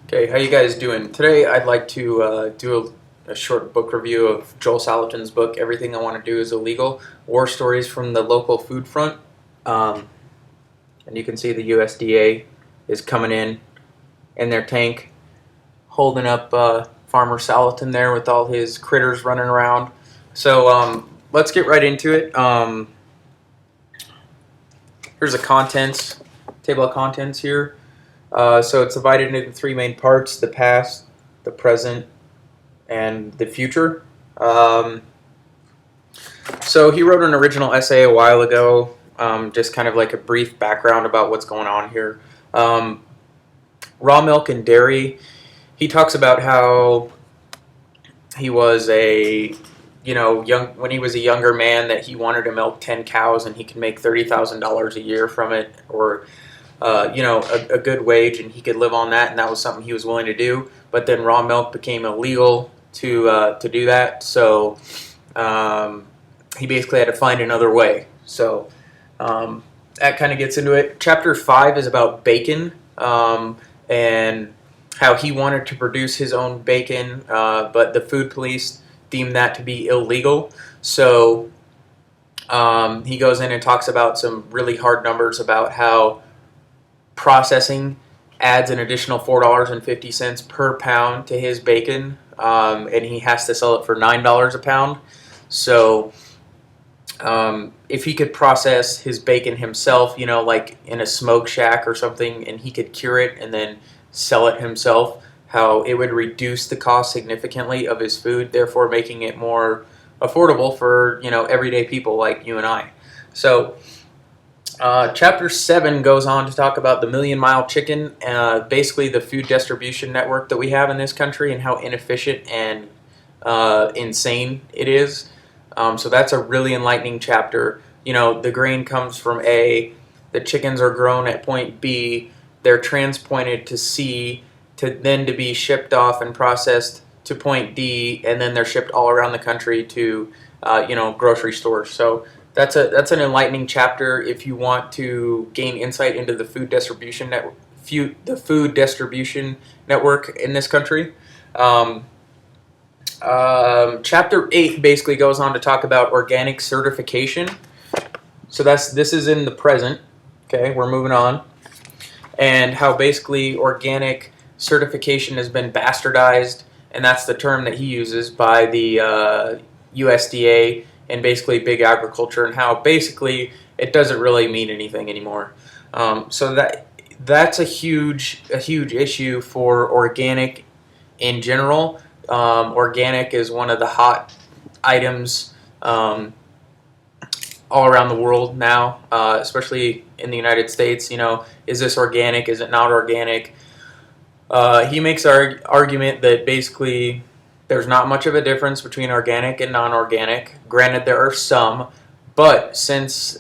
Okay, how you guys doing? Today I'd like to do a short book review of Joel Salatin's book, Everything I Want to Do is Illegal, War Stories from the Local Food Front. Um, and you can see the USDA is coming in their tank, holding up Farmer Salatin there with all his critters running around. So let's get right into it. Here's a table of contents here. So it's divided into three main parts: the past, the present, and the future. So he wrote an original essay a while ago, just kind of like a brief background about what's going on here. Raw milk and dairy. He talks about how he was when he was a younger man, that he wanted to milk 10 cows and he could make $30,000 a year from it, or a good wage, and he could live on that, and that was something he was willing to do. But then raw milk became illegal to do that, so he basically had to find another way. So that kind of gets into it. Chapter 5 is about bacon, and how he wanted to produce his own bacon, but the food police deemed that to be illegal. So he goes in and talks about some really hard numbers about how processing adds an additional $4.50 per pound to his bacon, and he has to sell it for $9 a pound. So if he could process his bacon himself, like in a smoke shack or something, and he could cure it and then sell it himself, how it would reduce the cost significantly of his food, therefore making it more affordable for everyday people like you and I. So Chapter 7 goes on to talk about the Million Mile Chicken, basically the food distribution network that we have in this country, and how inefficient and insane it is. So that's a really enlightening chapter. The grain comes from A, the chickens are grown at point B, they're transplanted to C, to be shipped off and processed to point D, and then they're shipped all around the country to grocery stores. So that's an enlightening chapter if you want to gain insight into the food distribution network in this country. Chapter 8 basically goes on to talk about organic certification. So this is in the present. Okay, we're moving on, and how basically organic certification has been bastardized, and that's the term that he uses, by the USDA and basically big agriculture, and how basically it doesn't really mean anything anymore. So that's a huge issue for organic in general. Organic is one of the hot items all around the world now, especially in the United States. Is this organic? Is it not organic? He makes our argument that basically there's not much of a difference between organic and non-organic. Granted, there are some, but since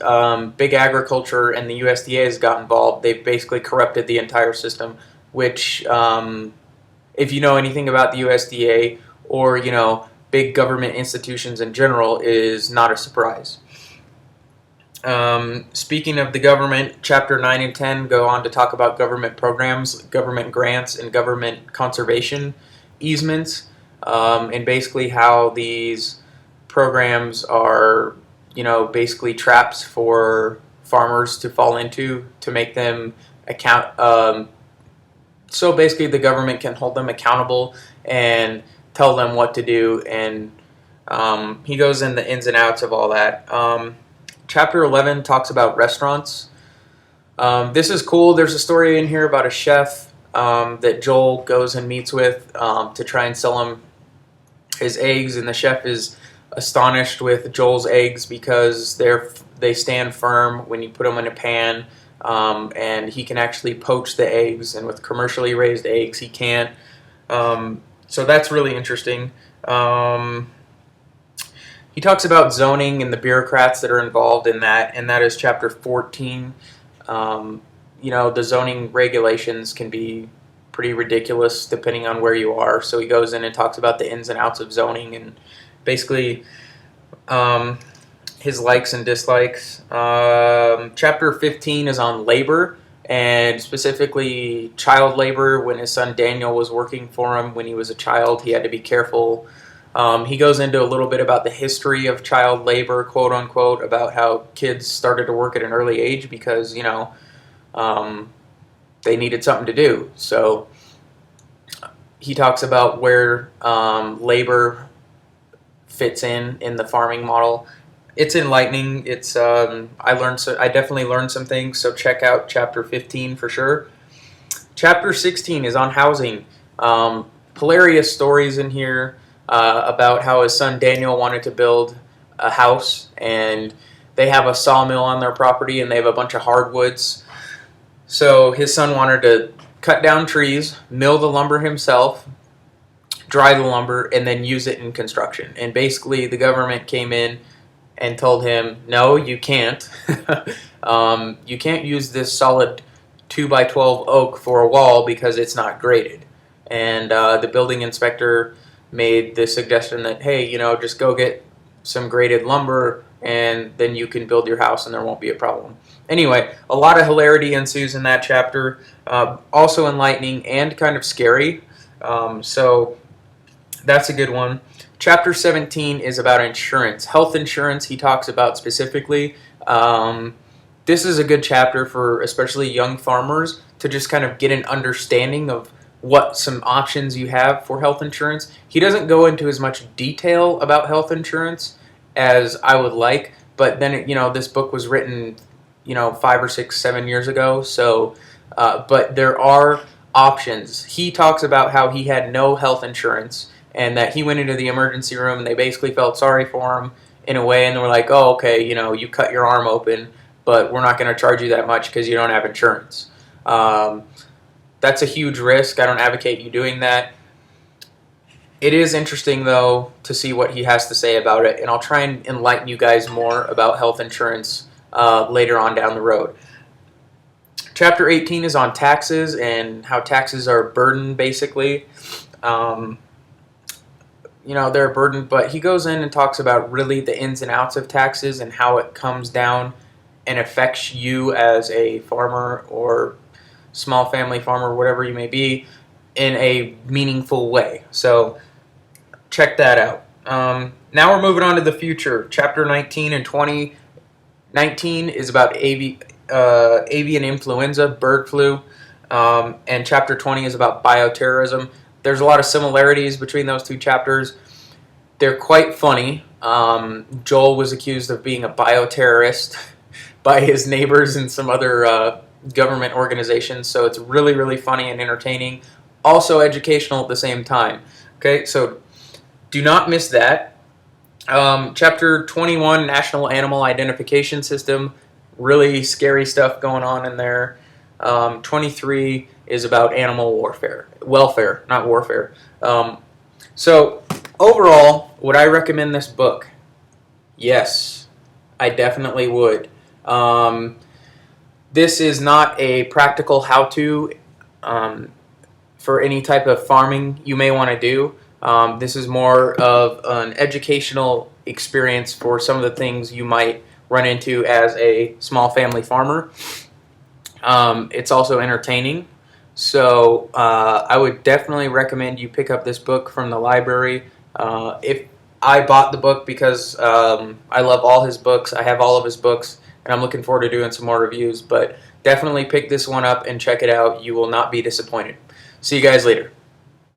big agriculture and the USDA has got involved, they've basically corrupted the entire system, which, if you know anything about the USDA or, big government institutions in general, is not a surprise. Speaking of the government, Chapter 9 and 10 go on to talk about government programs, government grants, and government conservation easements, and basically how these programs are, basically traps for farmers to fall into to make them account. So basically the government can hold them accountable and tell them what to do, and he goes in the ins and outs of all that. Chapter 11 talks about restaurants. This is cool. There's a story in here about a chef that Joel goes and meets with to try and sell him his eggs, and the chef is astonished with Joel's eggs because they stand firm when you put them in a pan, and he can actually poach the eggs, and with commercially raised eggs he can't. So that's really interesting. He talks about zoning and the bureaucrats that are involved in that, and that is Chapter 14. The zoning regulations can be pretty ridiculous depending on where you are. So he goes in and talks about the ins and outs of zoning, and basically his likes and dislikes. Chapter 15 is on labor, and specifically child labor. When his son Daniel was working for him when he was a child, he had to be careful. He goes into a little bit about the history of child labor, quote unquote, about how kids started to work at an early age because, they needed something to do. So he talks about where labor fits in the farming model. It's enlightening. It's I definitely learned some things. So check out chapter 15 for sure. Chapter 16 is on housing. Hilarious stories in here about how his son Daniel wanted to build a house, and they have a sawmill on their property, and they have a bunch of hardwoods. So his son wanted to cut down trees, mill the lumber himself, dry the lumber, and then use it in construction. And basically the government came in and told him, no, you can't. You can't use this solid 2x12 oak for a wall because it's not graded. And the building inspector made the suggestion that, hey, just go get some graded lumber and then you can build your house and there won't be a problem. Anyway, a lot of hilarity ensues in that chapter. Also enlightening and kind of scary. So that's a good one. Chapter 17 is about insurance. Health insurance he talks about specifically. This is a good chapter for especially young farmers to just kind of get an understanding of what some options you have for health insurance. He doesn't go into as much detail about health insurance as I would like, but then this book was written 5 or 6, 7 years ago. So, but there are options. He talks about how he had no health insurance and that he went into the emergency room and they basically felt sorry for him in a way, and they were like, oh, okay, you cut your arm open, but we're not going to charge you that much because you don't have insurance. That's a huge risk. I don't advocate you doing that. It is interesting, though, to see what he has to say about it, and I'll try and enlighten you guys more about health insurance later on down the road. Chapter 18 is on taxes and how taxes are a burden, basically. They're a burden, but he goes in and talks about really the ins and outs of taxes and how it comes down and affects you as a farmer or small family farmer, whatever you may be, in a meaningful way. So check that out. Now we're moving on to the future. Chapter 19 and 20. 19 is about avian influenza, bird flu, and chapter 20 is about bioterrorism. There's a lot of similarities between those two chapters. They're quite funny. Joel was accused of being a bioterrorist by his neighbors and some other government organizations, so it's really, really funny and entertaining. Also educational at the same time. Okay, so do not miss that. Chapter 21, National Animal Identification System. Really scary stuff going on in there. 23 is about animal welfare, not warfare. So overall, would I recommend this book? Yes, I definitely would. This is not a practical how-to for any type of farming you may want to do. This is more of an educational experience for some of the things you might run into as a small family farmer. It's also entertaining. So I would definitely recommend you pick up this book from the library. If I bought the book because I love all his books. I have all of his books, and I'm looking forward to doing some more reviews. But definitely pick this one up and check it out. You will not be disappointed. See you guys later.